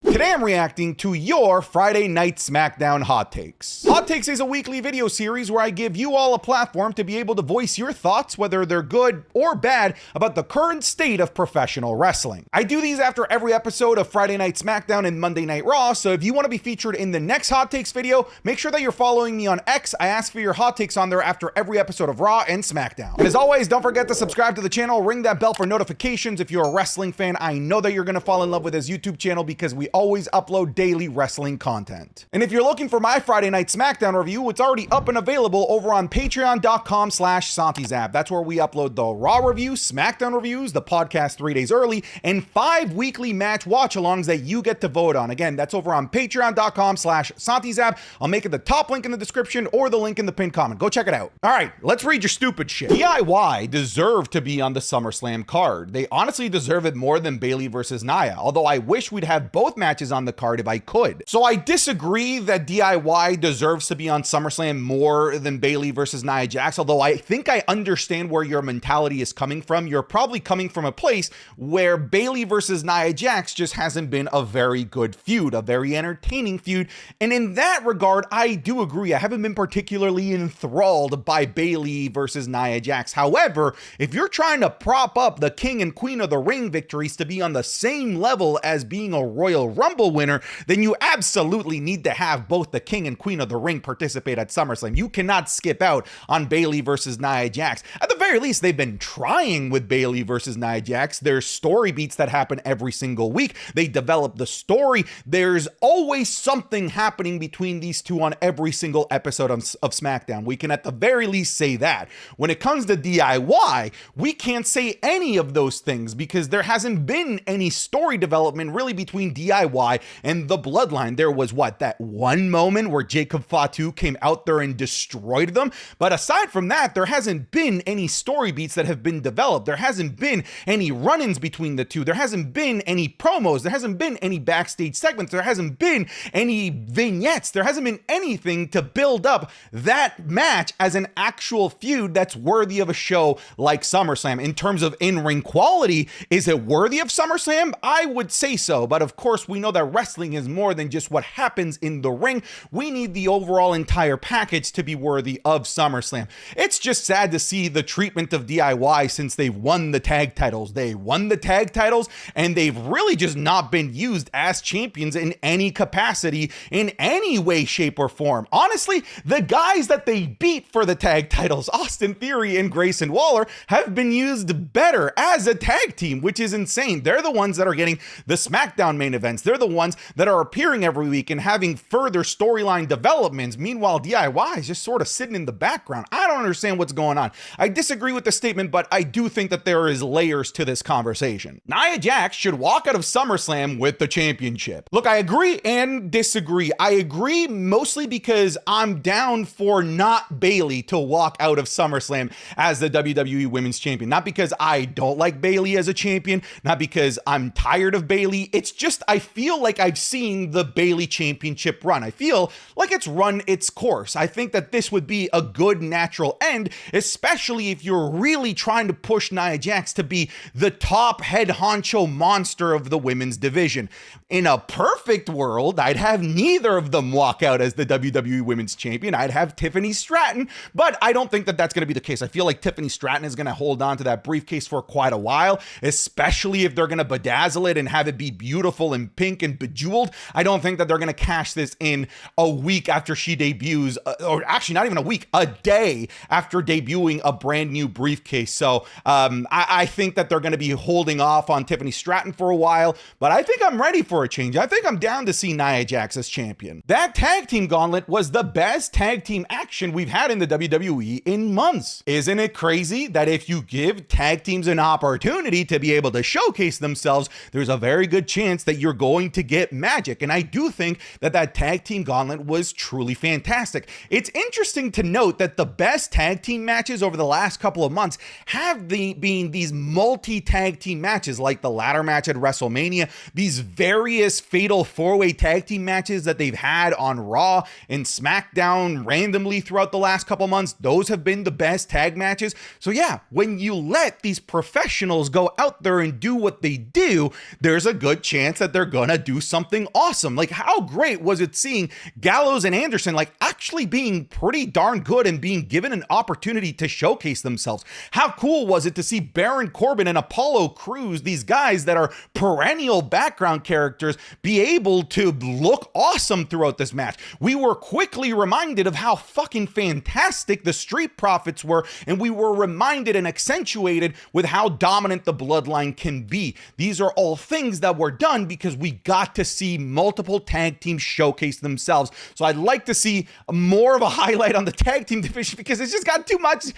Today I'm reacting to your Friday Night Smackdown Hot Takes. Hot Takes is a weekly video series where I give you all a platform to be able to voice your thoughts, whether they're good or bad, about the current state of professional wrestling. I do these after every episode of Friday Night Smackdown and Monday Night Raw, so if you want to be featured in the next Hot Takes video, make sure that you're following me on X. I ask for your hot takes on there after every episode of Raw and Smackdown. And as always, don't forget to subscribe to the channel, ring that bell for notifications. If you're a wrestling fan, I know that you're going to fall in love with this YouTube channel because we always upload daily wrestling content. And if you're looking for my Friday Night Smackdown review, it's already up and available over on patreon.com/SantiZap. That's where we upload the Raw reviews, Smackdown reviews, the podcast 3 days early, and 5 weekly match watch-alongs that you get to vote on. Again, that's over on patreon.com/SantiZap. I'll make it the top link in the description or the link in the pinned comment. Go check it out. All right, let's read your stupid shit. DIY deserve to be on the SummerSlam card. They honestly deserve it more than Bayley versus Nia, although I wish we'd have both matches on the card if I could. So I disagree that DIY deserves to be on SummerSlam more than Bayley versus Nia Jax, although I think I understand where your mentality is coming from. You're probably coming from a place where Bayley versus Nia Jax just hasn't been a very good feud, a very entertaining feud. And in that regard, I do agree. I haven't been particularly enthralled by Bayley versus Nia Jax. However, if you're trying to prop up the King and Queen of the Ring victories to be on the same level as being a Royal Rumble winner, then you absolutely need to have both the King and Queen of the Ring participate at SummerSlam. You cannot skip out on Bayley versus Nia Jax. At the very least, they've been trying with Bayley versus Nia Jax. There's story beats that happen every single week. They develop the story. There's always something happening between these two on every single episode of SmackDown. We can at the very least say that. When it comes to DIY, we can't say any of those things because there hasn't been any story development really between DIY and the Bloodline. There was that one moment where Jacob Fatu came out there and destroyed them. But aside from that, there hasn't been any story beats that have been developed. There hasn't been any run-ins between the two. There hasn't been any promos. There hasn't been any backstage segments. There hasn't been any vignettes. There hasn't been anything to build up that match as an actual feud that's worthy of a show like SummerSlam. In terms of in-ring quality, is it worthy of SummerSlam? I would say so. But of course, we know that wrestling is more than just what happens in the ring. We need the overall entire package to be worthy of SummerSlam. It's just sad to see the treatment of DIY since they've won the tag titles. They won the tag titles and they've really just not been used as champions in any capacity, in any way, shape, or form. Honestly, the guys that they beat for the tag titles, Austin Theory and Grayson Waller, have been used better as a tag team, which is insane. They're the ones that are getting the SmackDown main events. They're the ones that are appearing every week and having further storyline developments. Meanwhile, DIY is just sort of sitting in the background. I don't understand what's going on. I disagree with the statement, but I do think that there is layers to this conversation. Nia Jax should walk out of SummerSlam with the championship. Look, I agree and disagree. I agree mostly because I'm down for not Bayley to walk out of SummerSlam as the WWE Women's Champion. Not because I don't like Bayley as a champion, not because I'm tired of Bayley. It's just I feel like I've seen the Bayley championship run. I feel like it's run its course. I think that this would be a good natural end, especially if you're really trying to push Nia Jax to be the top head honcho monster of the women's division. In a perfect world, I'd have neither of them walk out as the WWE Women's Champion. I'd have Tiffany Stratton, but I don't think that that's going to be the case. I feel like Tiffany Stratton is going to hold on to that briefcase for quite a while, especially if they're going to bedazzle it and have it be beautiful and pink and bejeweled. I don't think that they're going to cash this in a week after she debuts, or actually not even a week, a day after debuting a brand new briefcase. So I think that they're going to be holding off on Tiffany Stratton for a while, but I think I'm ready for a change. I think I'm down to see Nia Jax as champion. That tag team gauntlet was the best tag team action we've had in the WWE in months. Isn't it crazy that if you give tag teams an opportunity to be able to showcase themselves, there's a very good chance that you're going to get magic? And I do think that that tag team gauntlet was truly fantastic. It's interesting to note that the best tag team matches over the last couple of months have been these multi-tag team matches, like the ladder match at WrestleMania, these very hilarious fatal four-way tag team matches that they've had on Raw and SmackDown randomly throughout the last couple months, those have been the best tag matches. So yeah, when you let these professionals go out there and do what they do, there's a good chance that they're gonna do something awesome. Like, how great was it seeing Gallows and Anderson like actually being pretty darn good and being given an opportunity to showcase themselves? How cool was it to see Baron Corbin and Apollo Crews, these guys that are perennial background characters, be able to look awesome throughout this match? We were quickly reminded of how fucking fantastic the Street Profits were, and we were reminded and accentuated with how dominant the Bloodline can be. These are all things that were done because we got to see multiple tag teams showcase themselves. So I'd like to see more of a highlight on the tag team division, because it's just got too much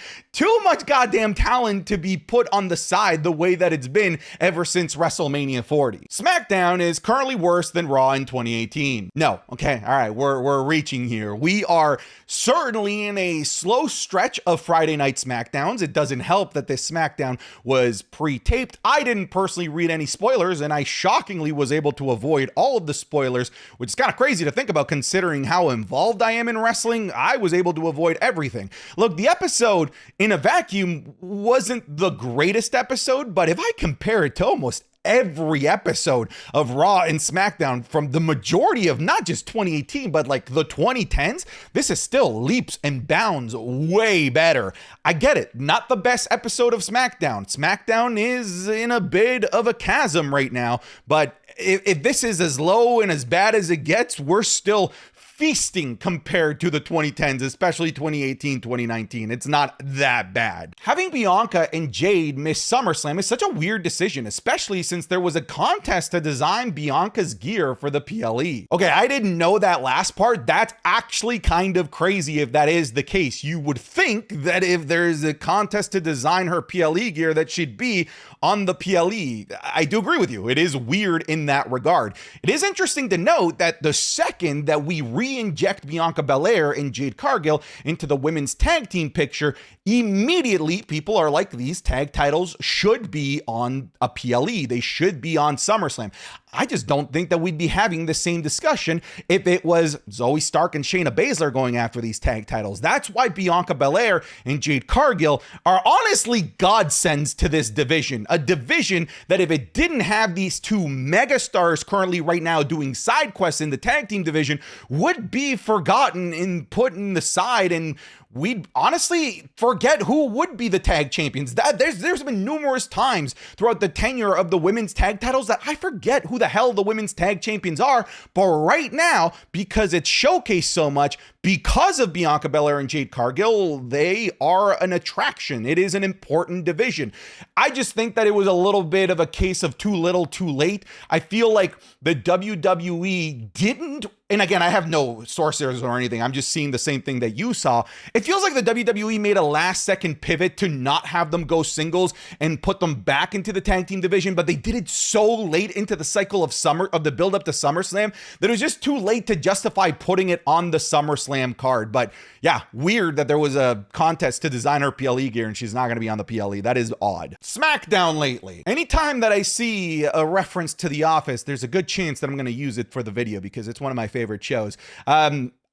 goddamn talent to be put on the side the way that it's been ever since WrestleMania 40. SmackDown is currently worse than Raw in 2018. No, okay, all right, we're reaching here. We are certainly in a slow stretch of Friday night SmackDowns. It doesn't help that this SmackDown was pre-taped. I didn't personally read any spoilers, and I shockingly was able to avoid all of the spoilers, which is kind of crazy to think about considering how involved I am in wrestling. I was able to avoid everything. Look, the episode in a vacuum wasn't the greatest episode, but if I compare it to almost every episode of Raw and SmackDown from the majority of not just 2018, but like the 2010s, this is still leaps and bounds way better. I get it. Not the best episode of SmackDown. SmackDown is in a bit of a chasm right now, but if this is as low and as bad as it gets, we're still feasting compared to the 2010s, especially 2018, 2019. It's not that bad. Having Bianca and Jade miss SummerSlam is such a weird decision, especially since there was a contest to design Bianca's gear for the PLE. Okay, I didn't know that last part. That's actually kind of crazy if that is the case. You would think that if there's a contest to design her PLE gear, that she'd be on the PLE. I do agree with you. It is weird in that regard. It is interesting to note that the second that we re-inject Bianca Belair and Jade Cargill into the women's tag team picture, immediately people are like, these tag titles should be on a PLE. They should be on SummerSlam. I just don't think that we'd be having the same discussion if it was Zoe Stark and Shayna Baszler going after these tag titles. That's why Bianca Belair and Jade Cargill are honestly godsends to this division. A division that if it didn't have these two megastars currently right now doing side quests in the tag team division, would be forgotten and put in the side, and we'd honestly forget who would be the tag champions. There's been numerous times throughout the tenure of the women's tag titles that I forget who the hell the women's tag champions are, but right now, because it's showcased so much, because of Bianca Belair and Jade Cargill, they are an attraction. It is an important division. I just think that it was a little bit of a case of too little, too late. I feel like the WWE didn't, and again, I have no sources or anything, I'm just seeing the same thing that you saw. It feels like the WWE made a last second pivot to not have them go singles and put them back into the tag team division, but they did it so late into the cycle of the build up to SummerSlam that it was just too late to justify putting it on the SummerSlam card. But yeah, weird that there was a contest to design her PLE gear and she's not going to be on the PLE. That is odd. SmackDown lately. Anytime that I see a reference to The Office, there's a good chance that I'm going to use it for the video because it's one of my favorite shows.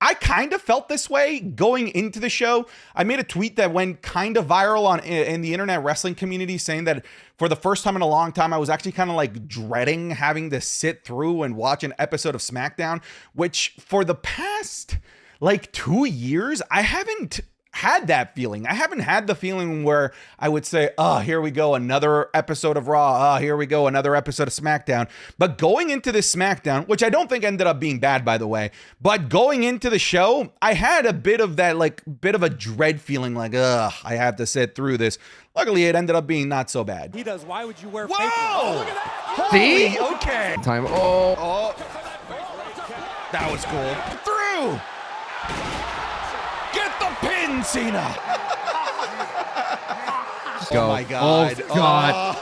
I kind of felt this way going into the show. I made a tweet that went kind of viral in the internet wrestling community saying that for the first time in a long time, I was actually kind of like dreading having to sit through and watch an episode of SmackDown, which for the past like 2 years, I haven't had that feeling. I haven't had the feeling where I would say, oh, here we go, another episode of Raw. Oh, here we go, another episode of SmackDown. But going into this SmackDown, which I don't think ended up being bad, by the way, but going into the show, I had a bit of that, like, bit of a dread feeling, like, ugh, I have to sit through this. Luckily, it ended up being not so bad. He does. Why would you wear Whoa! fake? Oh, look at that. See? Okay. Time. Oh. That was cool. Through! Get the pin, Cena! Go. Oh my God. Oh God.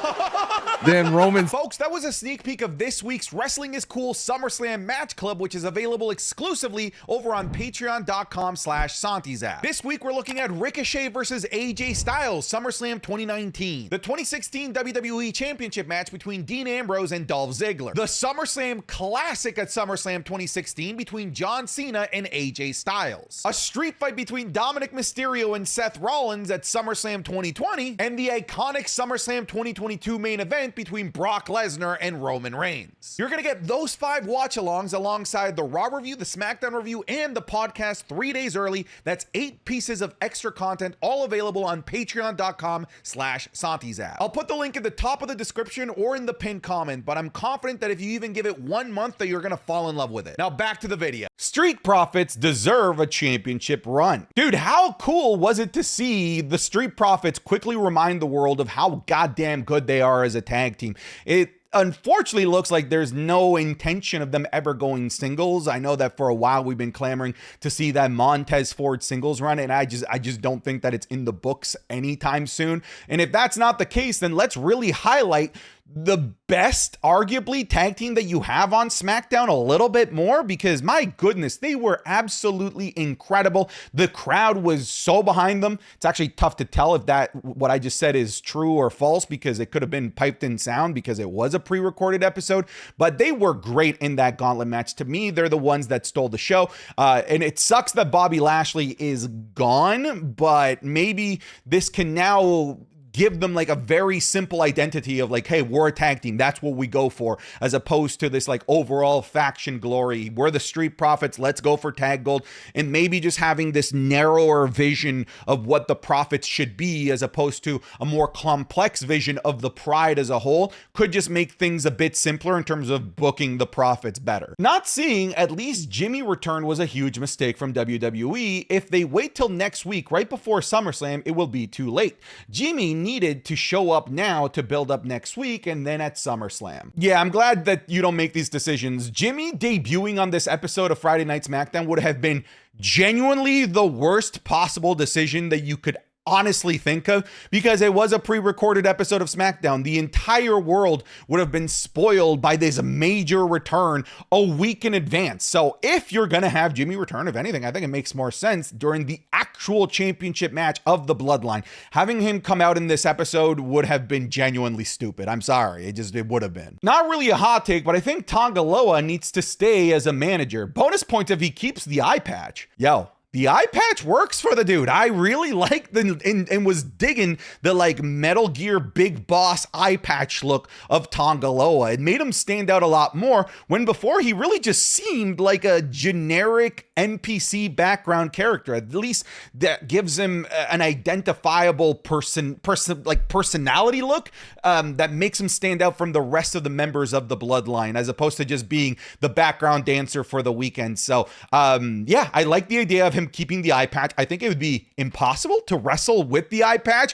than Roman's. Folks, that was a sneak peek of this week's Wrestling is Cool SummerSlam Match Club, which is available exclusively over on patreon.com/SantiZap. This week, we're looking at Ricochet versus AJ Styles, SummerSlam 2019. The 2016 WWE Championship match between Dean Ambrose and Dolph Ziggler. The SummerSlam Classic at SummerSlam 2016 between John Cena and AJ Styles. A street fight between Dominic Mysterio and Seth Rollins at SummerSlam 2020. And the iconic SummerSlam 2022 main event between Brock Lesnar and Roman Reigns. You're going to get those 5 watch-alongs alongside the Raw review, the SmackDown review, and the podcast 3 days early. That's 8 pieces of extra content, all available on patreon.com/SantiZap. I'll put the link at the top of the description or in the pinned comment, but I'm confident that if you even give it 1 month that you're going to fall in love with it. Now back to the video. Street Profits deserve a championship run. Dude, how cool was it to see the Street Profits quickly remind the world of how goddamn good they are as a tag team? It unfortunately looks like there's no intention of them ever going singles. I know that for a while we've been clamoring to see that Montez Ford singles run, and I just don't think that it's in the books anytime soon. And if that's not the case, then let's really highlight the best, arguably, tag team that you have on SmackDown a little bit more, because my goodness, they were absolutely incredible. The crowd was so behind them. It's actually tough to tell if what I just said is true or false, because it could have been piped in sound because it was a pre-recorded episode, but they were great in that gauntlet match. To me, they're the ones that stole the show. And it sucks that Bobby Lashley is gone, but maybe this can now give them like a very simple identity of like, hey, we're a tag team. That's what we go for, as opposed to this like overall faction glory. We're the Street Profits. Let's go for tag gold. And maybe just having this narrower vision of what the Profits should be, as opposed to a more complex vision of the Pride as a whole, could just make things a bit simpler in terms of booking the Profits better. Not seeing at least Jimmy return was a huge mistake from WWE. If they wait till next week, right before SummerSlam, it will be too late. Jimmy needed to show up now to build up next week and then at SummerSlam. Yeah, I'm glad that you don't make these decisions. Jimmy debuting on this episode of Friday Night SmackDown would have been genuinely the worst possible decision that you could honestly think of, because it was a pre-recorded episode of SmackDown. The entire world would have been spoiled by this major return a week in advance. So if you're gonna have Jimmy return, if anything, I think it makes more sense during the actual championship match of the Bloodline. Having him come out in this episode would have been genuinely stupid. I'm sorry, it would have been. Not really a hot take, but I think Tonga Loa needs to stay as a manager. Bonus points if he keeps the eye patch. Yo, the eye patch works for the dude. I really like and was digging the like Metal Gear Big Boss eye patch look of Tonga Loa. It made him stand out a lot more, when before he really just seemed like a generic NPC background character. At least that gives him an identifiable personality look that makes him stand out from the rest of the members of the Bloodline, as opposed to just being the background dancer for the weekend. So yeah, I like the idea of him keeping the eye patch. I think it would be impossible to wrestle with the eye patch.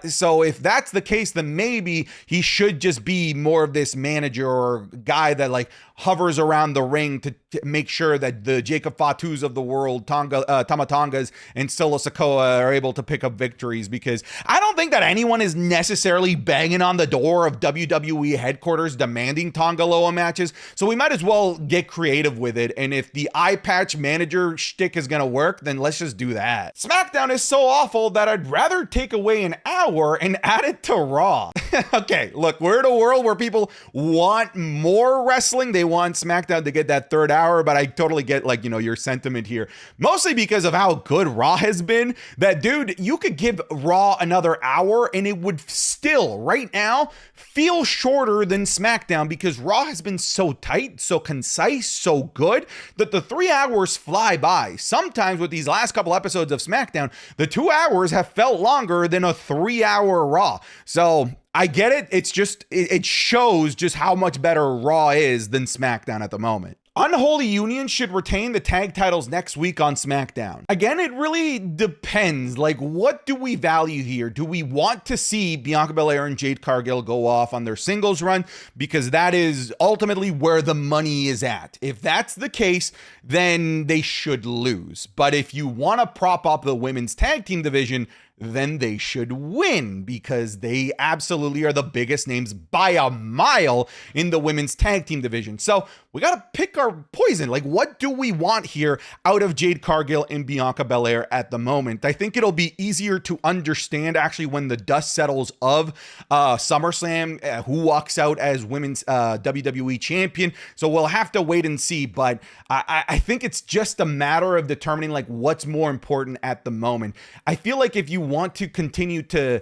So if that's the case, then maybe he should just be more of this manager or guy that like hovers around the ring to make sure that the Jacob Fatus of the world, Tama Tongas and Solo Sikoa, are able to pick up victories, because I don't think that anyone is necessarily banging on the door of WWE headquarters demanding Tonga Loa matches. So we might as well get creative with it. And if the eye patch manager shtick is going to work, then let's just do that. SmackDown is so awful that I'd rather take away an hour and add it to Raw. Okay, look, we're in a world where people want more wrestling. They want SmackDown to get that third hour, but I totally get like, your sentiment here. Mostly because of how good Raw has been. That, dude, you could give Raw another hour and it would still, right now, feel shorter than SmackDown, because Raw has been so tight, so concise, so good, that the 3 hours fly by. Sometimes with these last couple episodes of SmackDown, the 2 hours have felt longer than a 3-hour Raw. So I get it. It's just, it shows just how much better Raw is than SmackDown at the moment. Unholy Union should retain the tag titles next week on SmackDown. Again, it really depends. Like, what do we value here? Do we want to see Bianca Belair and Jade Cargill go off on their singles run? Because that is ultimately where the money is at. If that's the case, then they should lose. But if you want to prop up the women's tag team division, then they should win, because they absolutely are the biggest names by a mile in the women's tag team division. So we got to pick our poison. Like, what do we want here out of Jade Cargill and Bianca Belair at the moment? I think it'll be easier to understand actually when the dust settles of SummerSlam, who walks out as women's WWE champion. So we'll have to wait and see. But I think it's just a matter of determining like what's more important at the moment. I feel like if you want to continue to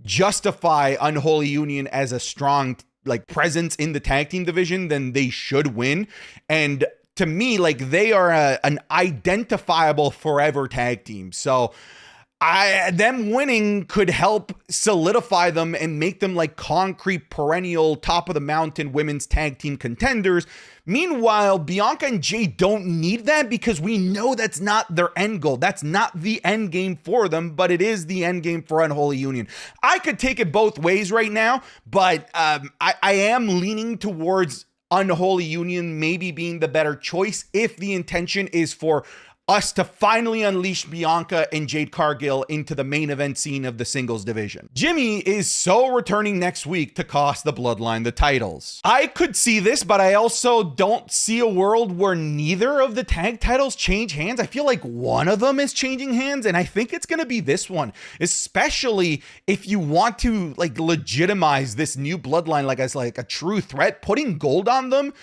justify Unholy Union as a strong like presence in the tag team division, then they should win. And to me, like, they are an identifiable forever tag team. So them winning could help solidify them and make them like concrete, perennial, top of the mountain women's tag team contenders. Meanwhile, Bianca and Jade don't need that, because we know that's not their end goal. That's not the end game for them, but it is the end game for Unholy Union. I could take it both ways right now, but I am leaning towards Unholy Union maybe being the better choice if the intention is for us to finally unleash Bianca and Jade Cargill into the main event scene of the singles division. Jimmy is so returning next week to cost the Bloodline the titles. I could see this, but I also don't see a world where neither of the tag titles change hands. I feel like one of them is changing hands, and I think it's going to be this one, especially if you want to like legitimize this new Bloodline like as like a true threat. Putting gold on them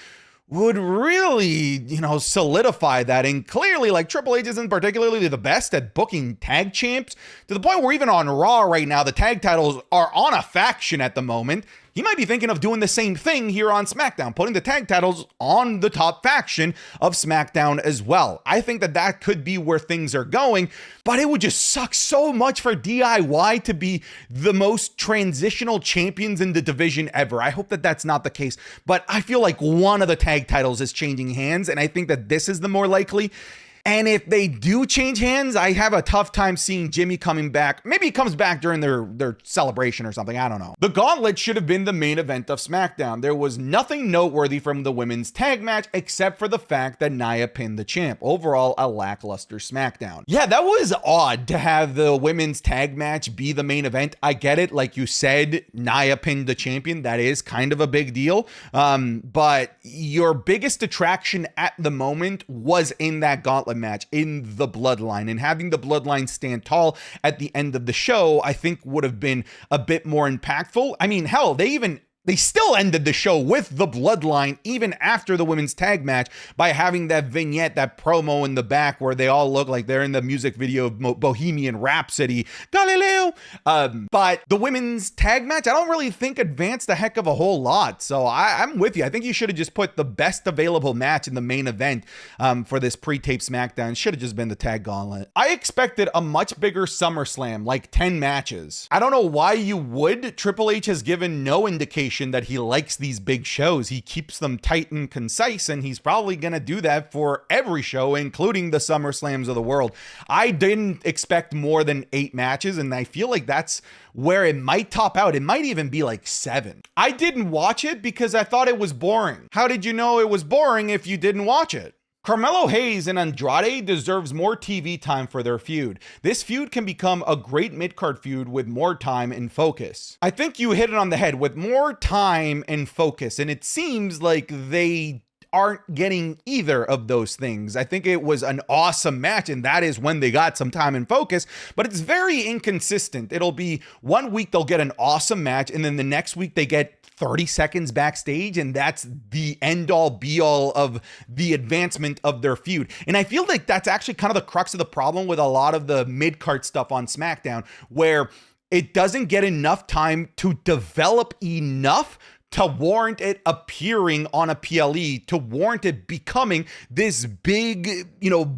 would really, solidify that. And clearly, like, Triple H isn't particularly the best at booking tag champs, to the point where even on Raw right now, the tag titles are on a faction at the moment. He might be thinking of doing the same thing here on SmackDown, putting the tag titles on the top faction of SmackDown as well. I think that could be where things are going, but it would just suck so much for DIY to be the most transitional champions in the division ever. I hope that that's not the case, but I feel like one of the tag titles is changing hands, and I think that this is the more likely. And if they do change hands, I have a tough time seeing Jimmy coming back. Maybe he comes back during their celebration or something. I don't know. The Gauntlet should have been the main event of SmackDown. There was nothing noteworthy from the women's tag match except for the fact that Nia pinned the champ. Overall, a lackluster SmackDown. Yeah, that was odd to have the women's tag match be the main event. I get it. Like you said, Nia pinned the champion. That is kind of a big deal. But your biggest attraction at the moment was in that Gauntlet match, in the Bloodline, and having the Bloodline stand tall at the end of the show, I think would have been a bit more impactful. I mean, hell, they still ended the show with the Bloodline even after the women's tag match by having that vignette, that promo in the back where they all look like they're in the music video of Bohemian Rhapsody, Galileo. But the women's tag match, I don't really think advanced a heck of a whole lot. So I'm with you. I think you should have just put the best available match in the main event for this pre-tape SmackDown. Should have just been the tag gauntlet. I expected a much bigger SummerSlam, like 10 matches. I don't know why you would. Triple H has given no indication that he likes these big shows. He keeps them tight and concise, and he's probably going to do that for every show, including the SummerSlams of the world. I didn't expect more than 8 matches, and I feel like that's where it might top out. It might even be like 7. I didn't watch it because I thought it was boring. How did you know it was boring if you didn't watch it? Carmelo Hayes and Andrade deserves more TV time for their feud. This feud can become a great mid-card feud with more time and focus. I think you hit it on the head, with more time and focus, and it seems like they aren't getting either of those things. I think it was an awesome match, and that is when they got some time and focus, but it's very inconsistent. It'll be one week they'll get an awesome match, and then the next week they get 30 seconds backstage, and that's the end all be all of the advancement of their feud. And I feel like that's actually kind of the crux of the problem with a lot of the mid-card stuff on SmackDown, where it doesn't get enough time to develop enough to warrant it appearing on a PLE, to warrant it becoming this big,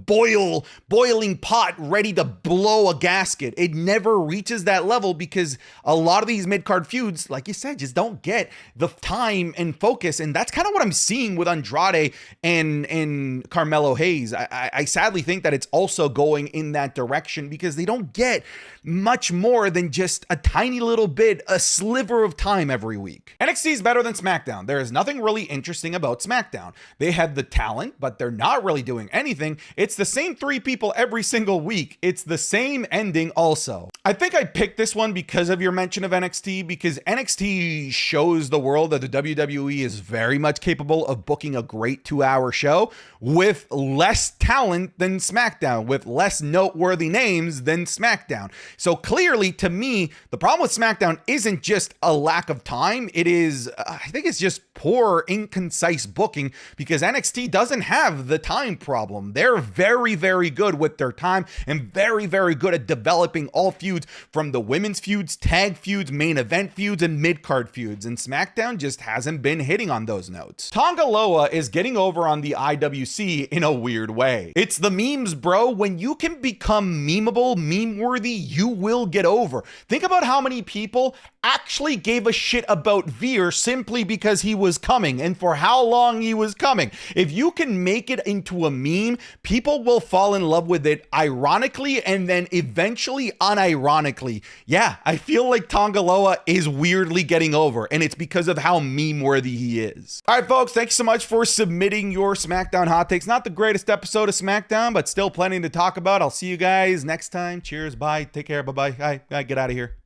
boiling pot ready to blow a gasket. It never reaches that level because a lot of these mid-card feuds, like you said, just don't get the time and focus. And that's kind of what I'm seeing with Andrade and Carmelo Hayes. I sadly think that it's also going in that direction because they don't get much more than just a tiny little bit, a sliver of time every week. NXT is better than SmackDown. There is nothing really interesting about SmackDown. They have the talent, but they're not really doing anything. It's the same 3 people every single week. It's the same ending also. I think I picked this one because of your mention of NXT, because NXT shows the world that the WWE is very much capable of booking a great 2-hour show with less talent than SmackDown, with less noteworthy names than SmackDown. So clearly, to me, the problem with SmackDown isn't just a lack of time. It is, I think it's just poor, inconcise booking, because NXT doesn't have the time problem. They're very, very good with their time and very, very good at developing all feuds, from the women's feuds, tag feuds, main event feuds, and mid-card feuds. And SmackDown just hasn't been hitting on those notes. Tonga Loa is getting over on the IWC in a weird way. It's the memes, bro. When you can become memeable, meme-worthy, you will get over. Think about how many people actually gave a shit about Veer simply because he was coming and for how long he was coming. If you can make it into a meme, people will fall in love with it ironically and then eventually unironically. Yeah, I feel like Tonga Loa is weirdly getting over, and it's because of how meme-worthy he is. All right, folks, thanks so much for submitting your SmackDown hot takes. Not the greatest episode of SmackDown, but still plenty to talk about. I'll see you guys next time. Cheers, bye, take care, bye-bye. Hi, get out of here.